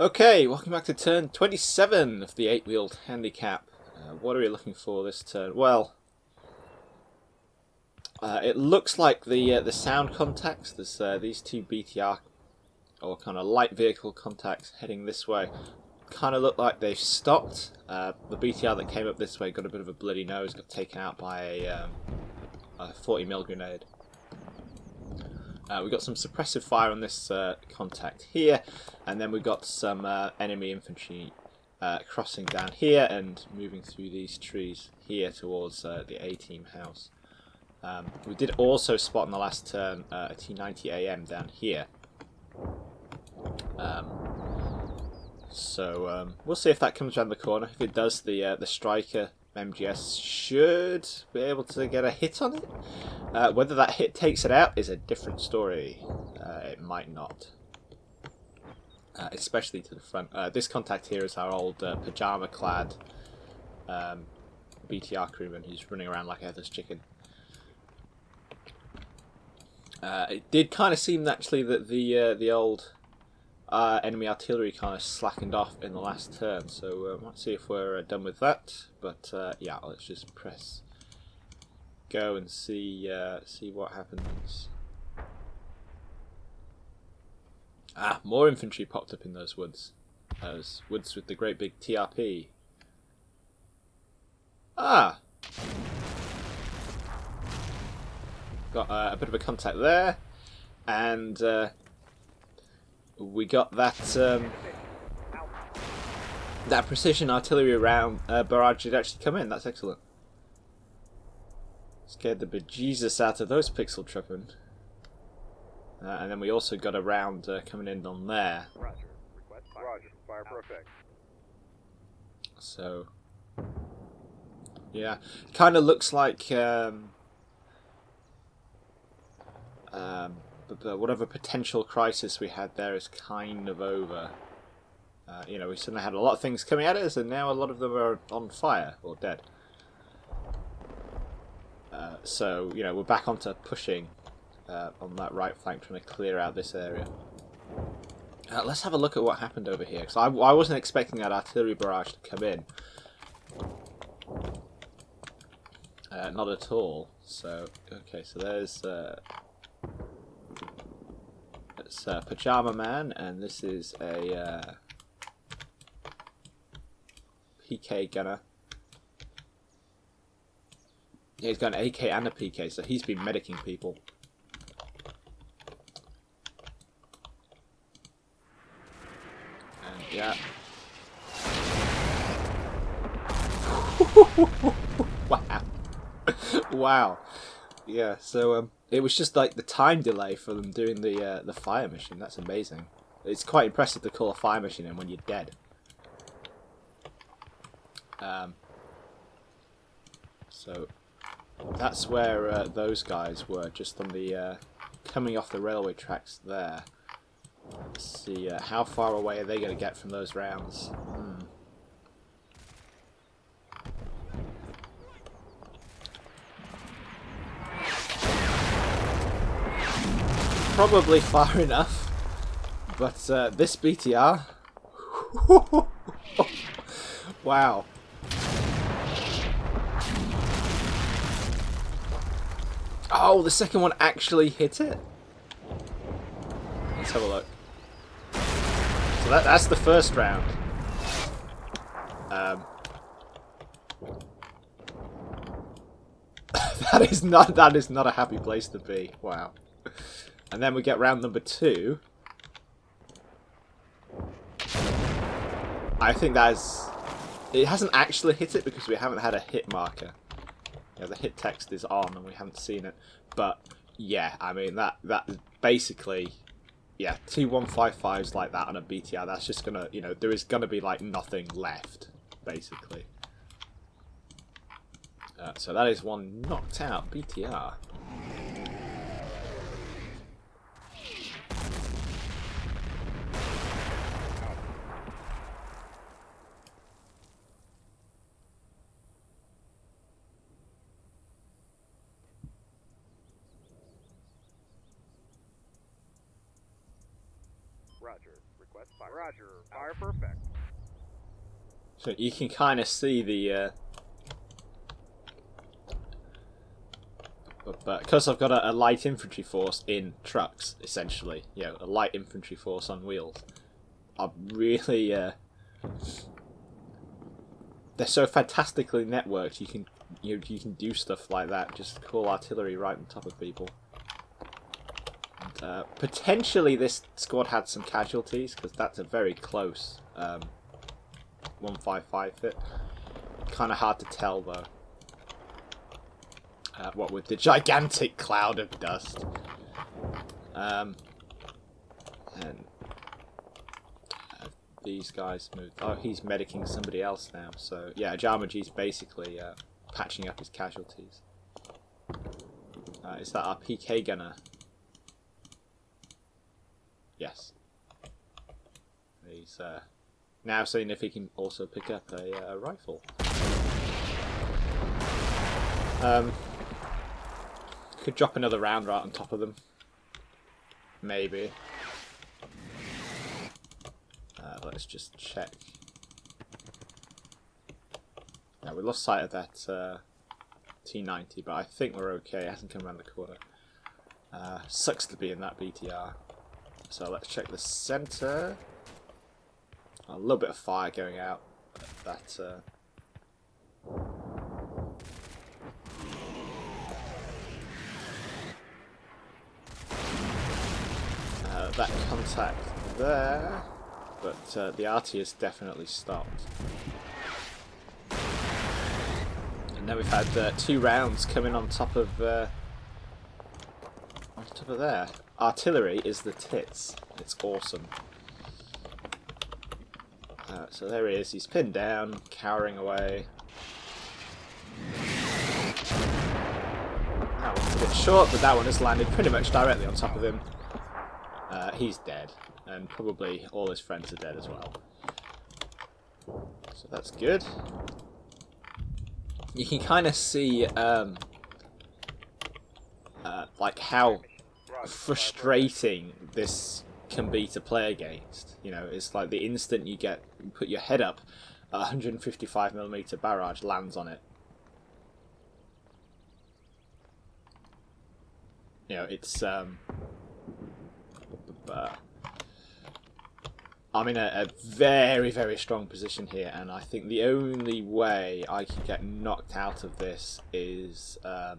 Okay, welcome back to turn 27 of the 8-wheeled handicap. What are we looking for this turn? Well, it looks like the sound contacts, there's these two BTR, or kind of light vehicle contacts heading this way, kind of look like they've stopped. The BTR that came up this way got a bit of a bloody nose, got taken out by a 40mm grenade. We got some suppressive fire on this contact here, and then we got some enemy infantry crossing down here and moving through these trees here towards the A-team house. We did also spot in the last turn a T-90AM down here. So we'll see if that comes around the corner. If it does, the Stryker MGS should be able to get a hit on it. Whether that hit takes it out is a different story. It might not. Especially to the front. This contact here is our old pajama-clad BTR crewman who's running around like a headless chicken. It did kind of seem actually that the old enemy artillery kind of slackened off in the last turn, so let's see if we're done with that. But yeah, let's just press go and see what happens. Ah, more infantry popped up in those woods. Those woods with the great big TRP. Ah! Got a bit of a contact there, and we got that that precision artillery round barrage did actually come in. That's excellent. Scared the bejesus out of those pixel tripping. And then we also got a round coming in on there. Roger. Request fire. Roger. Fire for effect. So, yeah, kind of looks like whatever potential crisis we had there is kind of over. You know, we suddenly had a lot of things coming at us, and now a lot of them are on fire or dead. So, you know, we're back onto pushing on that right flank, trying to clear out this area. Let's have a look at what happened over here, because I wasn't expecting that artillery barrage to come in. Not at all. So, okay, so there's it's Pajama Man, and this is a PK gunner. Yeah, he's got an AK and a PK, so he's been medicing people. And yeah. Wow. Wow. Yeah, so it was just like the time delay for them doing the fire mission. That's amazing. It's quite impressive to call a fire mission in when you're dead. So that's where those guys were, just on the coming off the railway tracks there. Let's see, how far away are they going to get from those rounds? Probably far enough, but this BTR, wow. Oh, the second one actually hit it. Let's have a look. So that's the first round. That is not a happy place to be. Wow. And then we get round number 2. I think it hasn't actually hit it because we haven't had a hit marker. Yeah, the hit text is on and we haven't seen it. But yeah, I mean that is basically, yeah, 2 155s like that on a BTR. That's just gonna, you know, there is gonna be like nothing left, basically. So that is one knocked out BTR. Roger. Request fire. Roger. Fire for effect. So you can kind of see the... but because I've got a light infantry force in trucks, essentially, you know, a light infantry force on wheels, I'm really... they're so fantastically networked, you can do stuff like that, just call artillery right on top of people. And, potentially this squad had some casualties, because that's a very close 155 fit. Kind of hard to tell though. What with the gigantic cloud of dust. And these guys moved. Oh, he's medicing somebody else now. So yeah, AjarmanG's basically patching up his casualties. Is that our PK gunner? Yes. He's now seeing if he can also pick up a rifle. Could drop another round right on top of them. Maybe. Let's just check. Yeah, we lost sight of that T90, but I think we're okay. It hasn't come around the corner. Sucks to be in that BTR. So let's check the centre. A little bit of fire going out. That that contact there, but the RT has definitely stopped. And then we've had 2 rounds coming on top of there. Artillery is the tits. It's awesome. So there he is. He's pinned down, cowering away. That one's a bit short, but that one has landed pretty much directly on top of him. He's dead, and probably all his friends are dead as well. So that's good. You can kind of see like how frustrating this can be to play against. You know, it's like the instant you put your head up, a 155mm barrage lands on it. You know, it's I'm in a very, very strong position here, and I think the only way I can get knocked out of this is by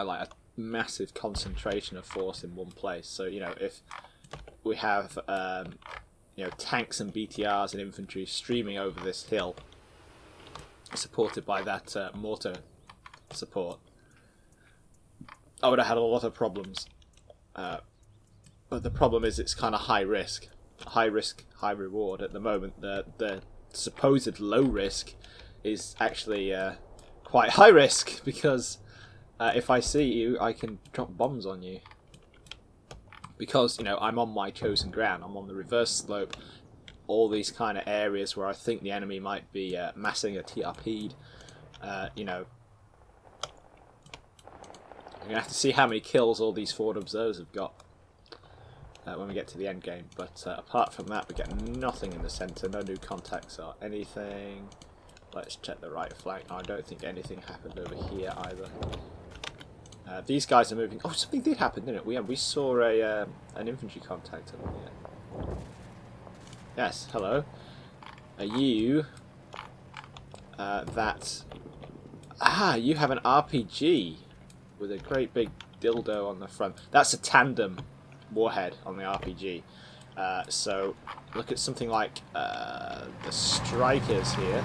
like a massive concentration of force in one place. So, you know, if we have you know, tanks and BTRs and infantry streaming over this hill, supported by that mortar support, I would have had a lot of problems. But the problem is it's kind of high risk, high reward. At the moment, the supposed low risk is actually quite high risk, because if I see you, I can drop bombs on you. Because, you know, I'm on my chosen ground. I'm on the reverse slope. All these kind of areas where I think the enemy might be massing a TRP'd. You know, I'm going to have to see how many kills all these forward observers have got when we get to the end game. But apart from that, we get nothing in the centre. No new contacts or anything. Let's check the right flank. I don't think anything happened over here either. These guys are moving. Oh, something did happen, didn't it? We saw an infantry contact over here. Yes, hello. Are you that? Ah, you have an RPG with a great big dildo on the front. That's a tandem warhead on the RPG. So look at something like the Strykers here.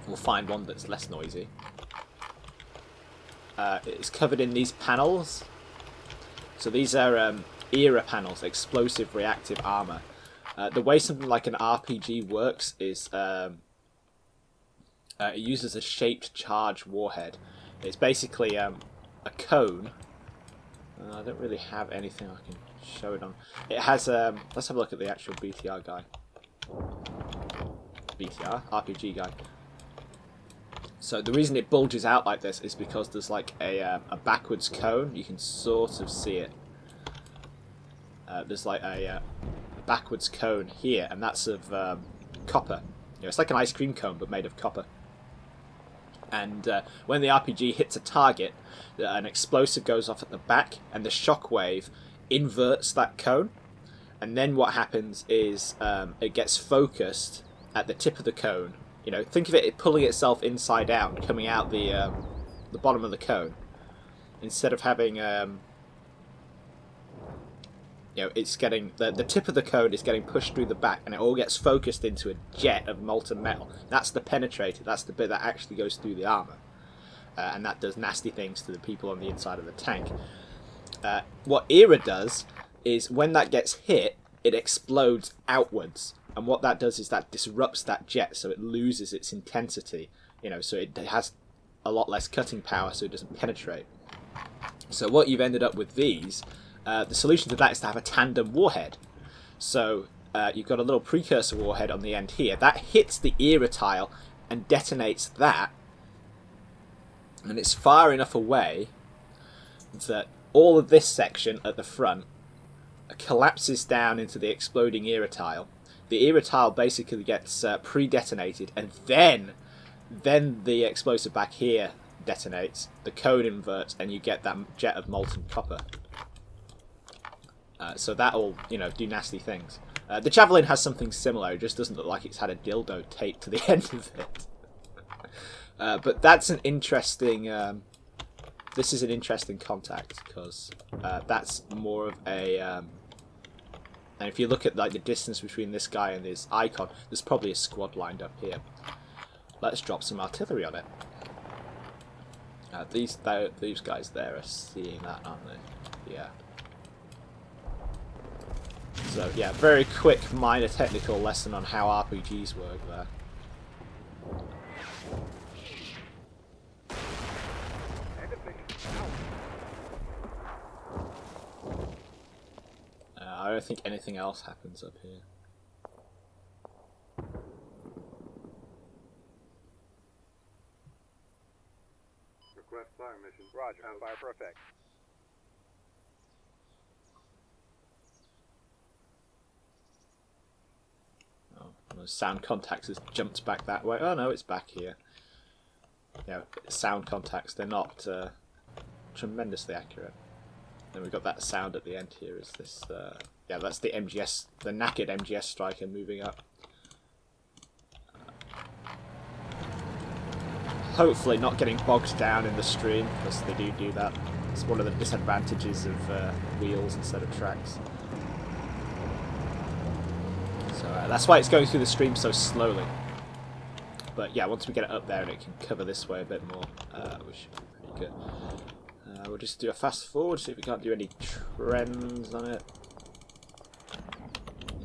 We'll find one that's less noisy. It's covered in these panels. So these are era panels, explosive reactive armor. The way something like an RPG works is it uses a shaped charge warhead. It's basically a cone. I don't really have anything I can show it on. It has let's have a look at the actual BTR guy. BTR? RPG guy. So the reason it bulges out like this is because there's like a backwards cone. You can sort of see it. there's like a backwards cone here, and that's of copper. It's like an ice cream cone, but made of copper. And when the RPG hits a target, an explosive goes off at the back, and the shockwave inverts that cone. And then what happens is it gets focused at the tip of the cone. Think of it pulling itself inside out and coming out the bottom of the cone. Instead of having, it's getting the tip of the cone is getting pushed through the back, and it all gets focused into a jet of molten metal. That's the penetrator. That's the bit that actually goes through the armor, and that does nasty things to the people on the inside of the tank. What Era does is when that gets hit, it explodes outwards. And what that does is that disrupts that jet, so it loses its intensity. So it has a lot less cutting power, so it doesn't penetrate. So what you've ended up with these, the solution to that is to have a tandem warhead. So you've got a little precursor warhead on the end here. That hits the Era tile and detonates that. And it's far enough away that all of this section at the front collapses down into the exploding Era tile. The Era tile basically gets pre-detonated, and then the explosive back here detonates, the cone inverts, and you get that jet of molten copper. So that'll, do nasty things. The Javelin has something similar. It just doesn't look like it's had a dildo taped to the end of it. But that's an interesting... this is an interesting contact, because that's more of a... and if you look at the distance between this guy and his icon, there's probably a squad lined up here. Let's drop some artillery on it. These guys there are seeing that, aren't they? Yeah. So yeah, very quick, minor technical lesson on how RPGs work there. I don't think anything else happens up here. Request fire mission. Roger. Fire for effect. Oh, the sound contacts has jumped back that way. Oh no, it's back here. Sound contacts, they're not tremendously accurate. Then we've got that sound at the end here. Is this? Yeah, that's the MGS, the knackered MGS Stryker moving up. Hopefully not getting bogged down in the stream, because they do that. It's one of the disadvantages of wheels instead of tracks. So that's why it's going through the stream so slowly. But yeah, once we get it up there and it can cover this way a bit more, we should be pretty good. We'll just do a fast forward, see if we can't do any trends on it.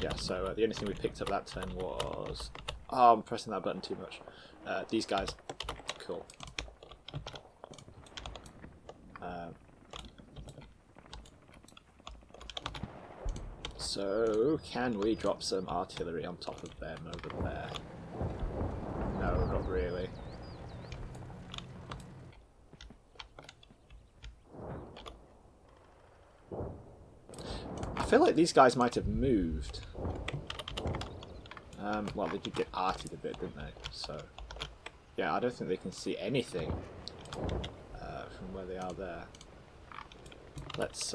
Yeah, so the only thing we picked up that turn was... Oh, I'm pressing that button too much. These guys. Cool. So, can we drop some artillery on top of them over there? No, not really. I feel like these guys might have moved. Well, they did get arted a bit, didn't they? So, yeah, I don't think they can see anything from where they are there. Let's...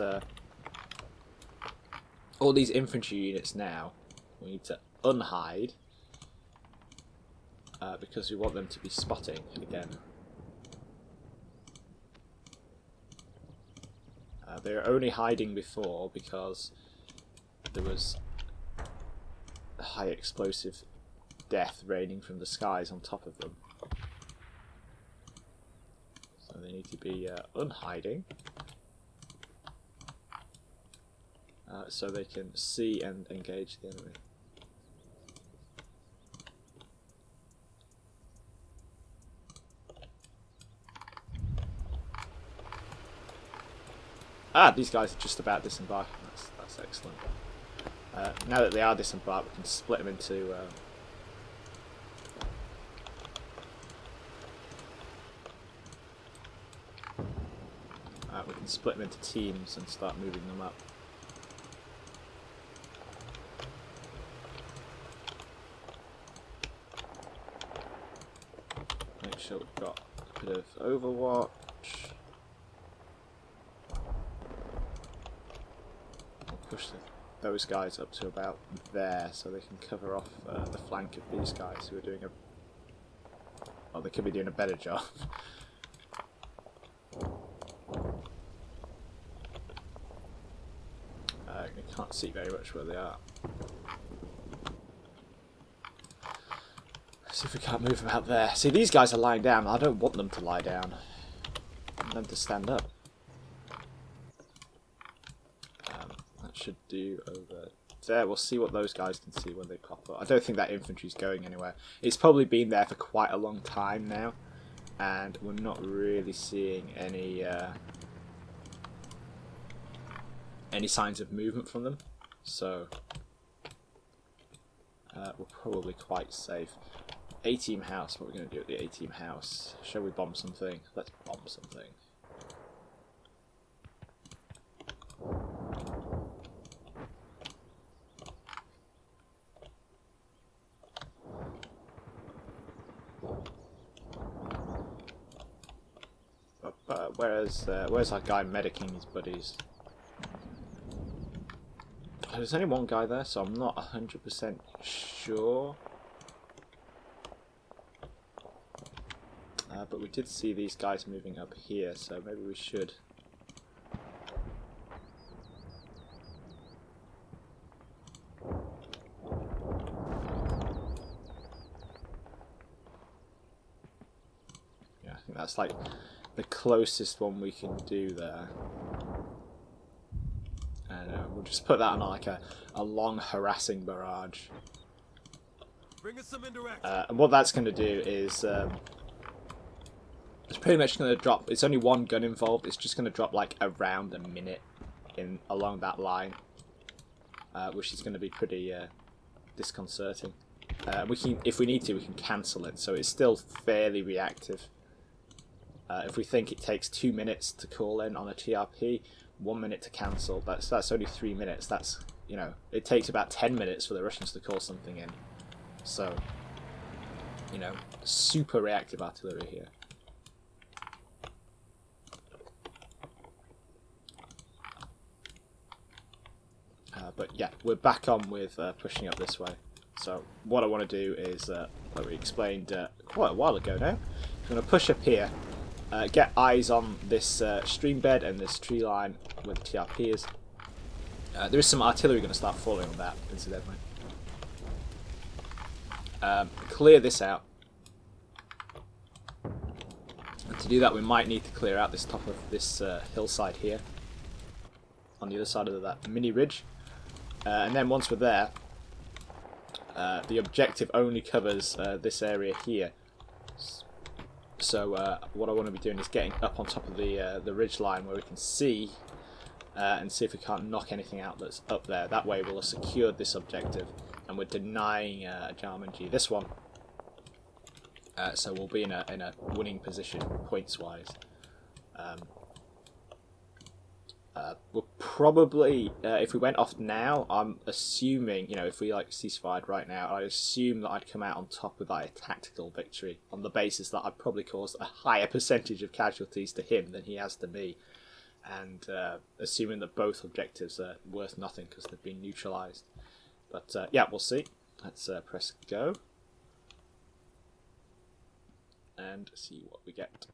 all these infantry units now, we need to unhide, because we want them to be spotting again. They were only hiding before because there was high explosive death raining from the skies on top of them. So they need to be unhiding, so they can see and engage the enemy. Ah, these guys are just about disembarking. That's excellent. Now that they are disembarked, we can split them into... we can split them into teams and start moving them up. sure we've got a bit of Overwatch. We'll push those guys up to about there so they can cover off the flank of these guys who are doing a... Well, they could be doing a better job. You can't see very much where they are. Let's see if we can't move them out there. See, these guys are lying down. I don't want them to lie down. I want them to stand up. That should do over there. We'll see what those guys can see when they pop up. I don't think that infantry's going anywhere. It's probably been there for quite a long time now, and we're not really seeing any signs of movement from them, so we're probably quite safe. A-team house, what are we going to do at the A-team house? Shall we bomb something? Let's bomb something. Where's our guy medicing his buddies? There's only one guy there, so I'm not 100% sure. But we did see these guys moving up here, so maybe we should. Yeah, I think that's like the closest one we can do there. And we'll just put that on like a long harassing barrage. Bring us some indirect. And what that's going to do is it's pretty much going to drop. It's only one gun involved. It's just going to drop like around a minute in along that line, which is going to be pretty disconcerting. We can, if we need to, we can cancel it. So it's still fairly reactive. If we think it takes 2 minutes to call in on a TRP, 1 minute to cancel, that's only 3 minutes. That's, you know, it takes about 10 minutes for the Russians to call something in. So, you know, super reactive artillery here. But yeah, we're back on with pushing up this way. So what I want to do is, like we explained quite a while ago now, I'm going to push up here, get eyes on this stream bed and this tree line where the TRP is. There is some artillery going to start falling on that, incidentally. Clear this out. And to do that, we might need to clear out this top of this hillside here, on the other side of that mini ridge. And then once we're there, the objective only covers this area here. So what I want to be doing is getting up on top of the ridge line where we can see and see if we can't knock anything out that's up there. That way we'll have secured this objective, and we're denying AjarmanG this one. So we'll be in a winning position points wise. We'll probably, if we went off now, I'm assuming, you know, if we like ceasefire right now, I assume that I'd come out on top with like a tactical victory, on the basis that I'd probably caused a higher percentage of casualties to him than he has to me, and assuming that both objectives are worth nothing because they've been neutralised. But yeah, we'll see. Let's press go and see what we get.